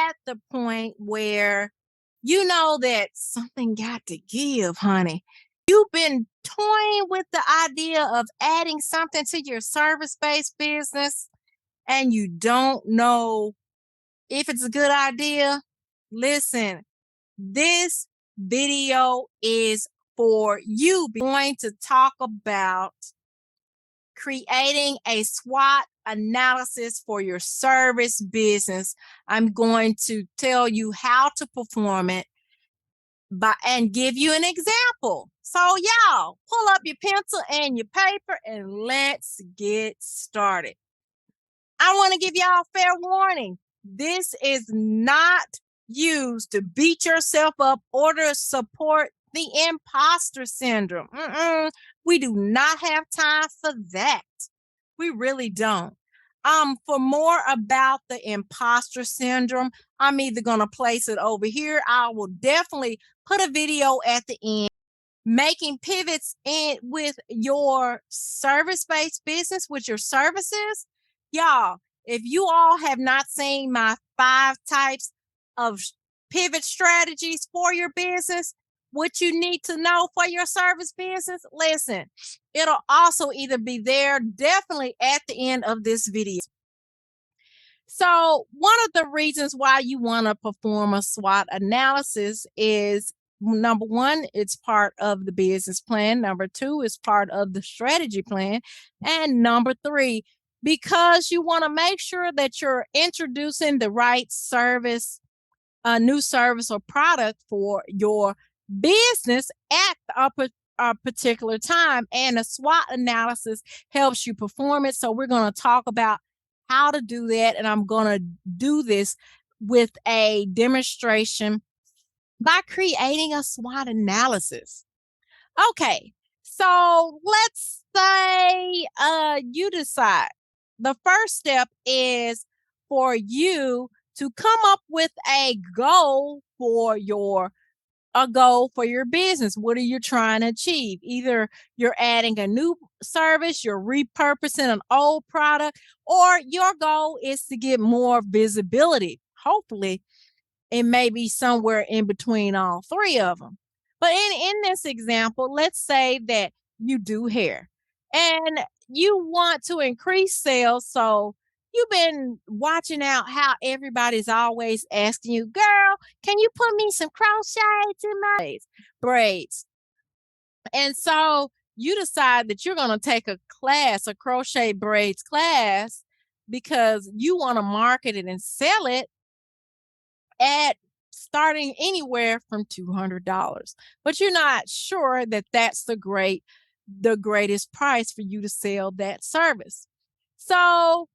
at the point where you know that something got to give, honey. You've been toying with the idea of adding something to your service-based business and you don't know if it's a good idea. Listen, this video is for you. We're going to talk about creating a SWOT analysis for your service business. I'm going to tell you how to perform it and give you an example. So y'all, pull up your pencil and your paper and let's get started. I want to give y'all fair warning. This is not used to beat yourself up or to support the imposter syndrome. We do not have time for that. We really don't. For more about the imposter syndrome, I'm either going to place it over here. I will definitely put a video at the end. Making pivots in with your service-based business, with your services. Y'all, if you all have not seen my 5 types of pivot strategies for your business, what you need to know for your service business, listen, it'll also either be there definitely at the end of this video. So one of the reasons why you want to perform a SWOT analysis is, number one, it's part of the business plan. Number two, it's part of the strategy plan. And number three, because you want to make sure that you're introducing the right service, a new service or product for your business at a particular time. And a SWOT analysis helps you perform it. So we're going to talk about how to do that. And I'm going to do this with a demonstration by creating a SWOT analysis. Okay, so let's say you decide. The first step is for you to come up with a goal for your business. What are you trying to achieve? Either you're adding a new service, you're repurposing an old product, or your goal is to get more visibility. Hopefully, it may be somewhere in between all three of them. But in this example, let's say that you do hair and you want to increase sales. So you've been watching out how everybody's always asking you, girl, can you put me some crochet to my braids? And so you decide that you're going to take a class, a crochet braids class, because you want to market it and sell it at starting anywhere from $200. But you're not sure that that's the greatest price for you to sell that service. So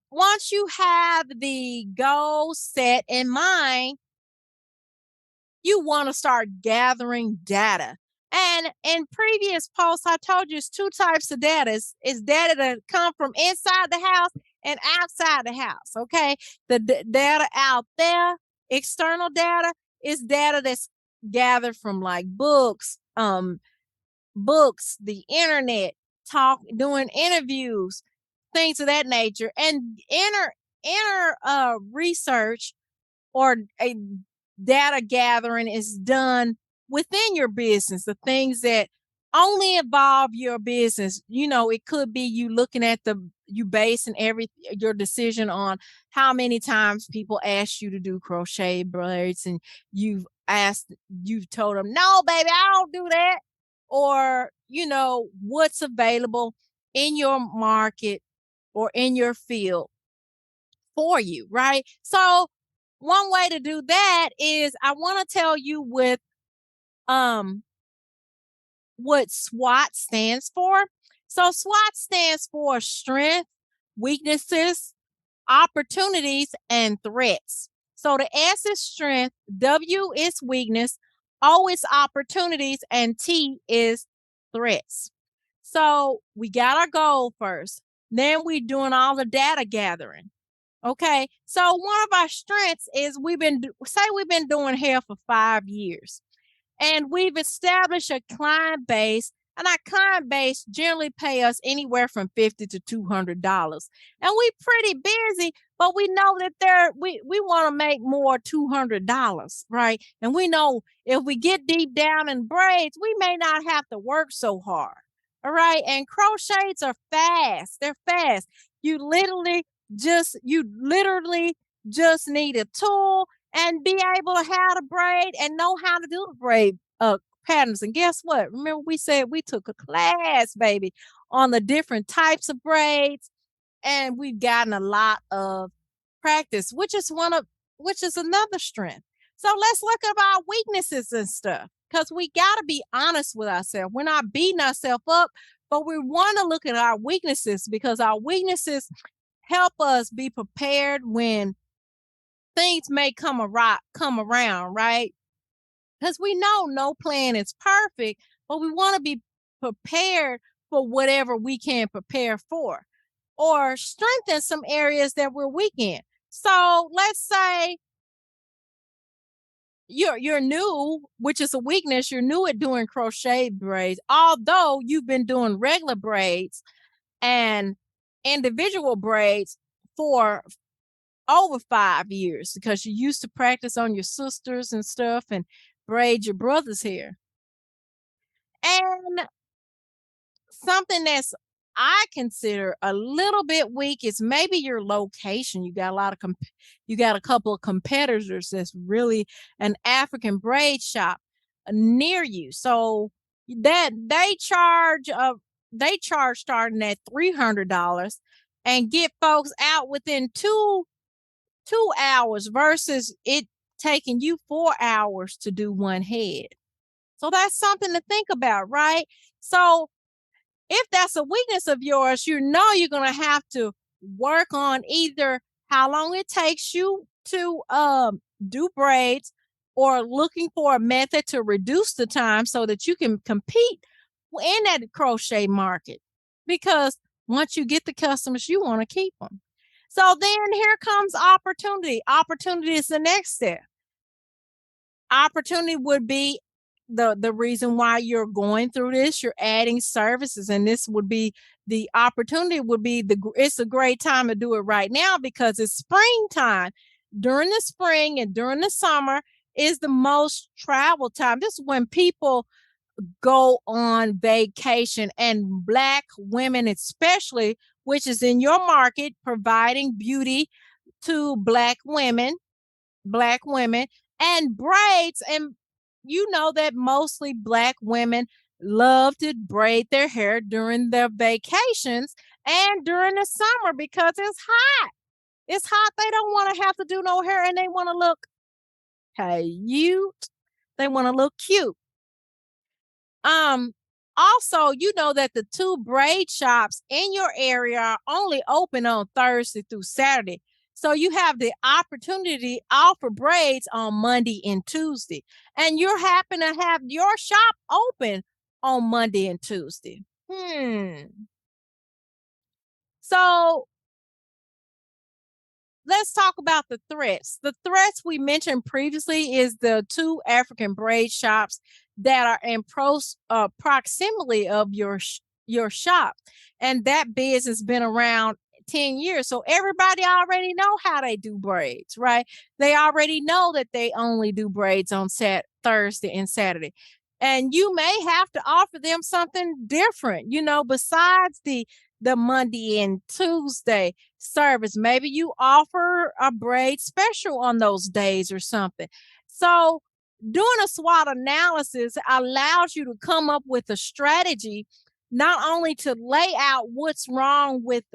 once you have the goal set in mind, you want to start gathering data. And in previous posts, I told you it's 2 types of data. It's data that come from inside the house and outside the house, okay? The data out there, external data, is data that's gathered from like books, the internet, doing interviews, things of that nature. And inner research or a data gathering is done within your business, the things that only involve your business. You know, it could be you looking at you basing your decision on how many times people ask you to do crochet braids and you've told them, no, baby, I don't do that. Or, you know, what's available in your market or in your field for you, right? So one way to do that is I want to tell you what SWOT stands for. So SWOT stands for strength, weaknesses, opportunities, and threats. So the S is strength, W is weakness, O is opportunities, and T is threats. So we got our goal first. Then we're doing all the data gathering. Okay, so one of our strengths is we've been doing hair for 5 years, and we've established a client base And our client base generally pay us anywhere from $50 to $200. And we pretty busy, but we know that we want to make more $200, right? And we know if we get deep down in braids, we may not have to work so hard. All right. And crochets are fast. They're fast. You literally just need a tool and be able to how to braid and know how to do the braid patterns. And guess what? Remember, we said we took a class, baby, on the different types of braids, and we've gotten a lot of practice, which is another strength. So let's look at our weaknesses and stuff, because we got to be honest with ourselves. We're not beating ourselves up, but we want to look at our weaknesses, because our weaknesses help us be prepared when things may come around, right? Because we know no plan is perfect, but we want to be prepared for whatever we can prepare for, or strengthen some areas that we're weak in. So let's say you're new, which is a weakness. You're new at doing crochet braids, although you've been doing regular braids and individual braids for over 5 years, because you used to practice on your sisters and stuff and braid your brother's hair. And something that's I consider a little bit weak is maybe your location. You got a couple of competitors that's really an African braid shop near you. So that they charge starting at $300 and get folks out within 2 hours versus it taking you 4 hours to do one head. So that's something to think about, right? So if that's a weakness of yours, you know you're going to have to work on either how long it takes you to do braids, or looking for a method to reduce the time so that you can compete in that crochet market. Because once you get the customers, you want to keep them. So then here comes opportunity. Opportunity is the next step. Opportunity would be the reason why you're going through this. You're adding services, and this would be the opportunity. Would be it's a great time to do it right now, because it's springtime. During the spring and during the summer is the most travel time. This is when people go on vacation, and Black women especially, which is in your market, providing beauty to black women and braids. And you know that mostly Black women love to braid their hair during their vacations and during the summer, because it's hot. It's hot. They don't want to have to do no hair, and they want to look cute. They want to look cute. Um, Also, you know that the two braid shops in your area are only open on Thursday through Saturday. So you have the opportunity to offer braids on Monday and Tuesday. And you're happen to have your shop open on Monday and Tuesday. So let's talk about the threats. The threats we mentioned previously is the two African braid shops that are in proximity of your shop, and that business been around 10 years. So everybody already know how they do braids, right? They already know that they only do braids on Thursday and Saturday. And you may have to offer them something different, besides the Monday and Tuesday service. Maybe you offer a braid special on those days or something. So doing a SWOT analysis allows you to come up with a strategy, not only to lay out what's wrong with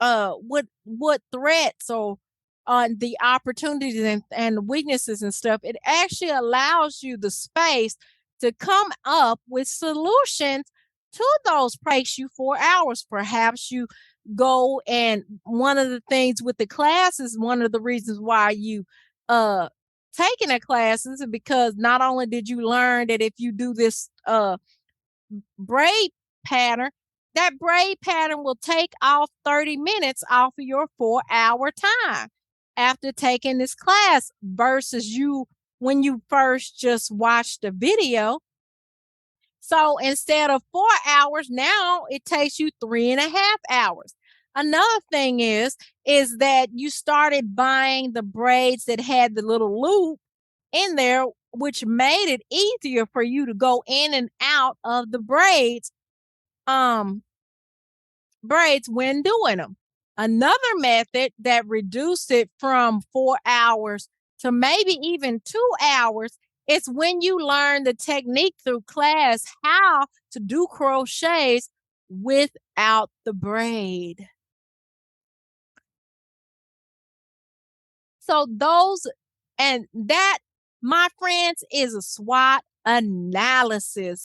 what threats or the opportunities and weaknesses and stuff. It actually allows you the space to come up with solutions to those takes you 4 hours. Perhaps you go, and one of the things with the classes, one of the reasons why you taking a classes is because not only did you learn that if you do this braid pattern, that braid pattern will take off 30 minutes off of your 4 hour time after taking this class, versus you when you first just watched the video. So instead of 4 hours, now it takes you 3.5 hours. Another thing is that you started buying the braids that had the little loop in there, which made it easier for you to go in and out of the um braids when doing them. Another method that reduced it from 4 hours to maybe even 2 hours is when you learn the technique through class, how to do crochets without the braid. So those and that, my friends, is a SWOT analysis.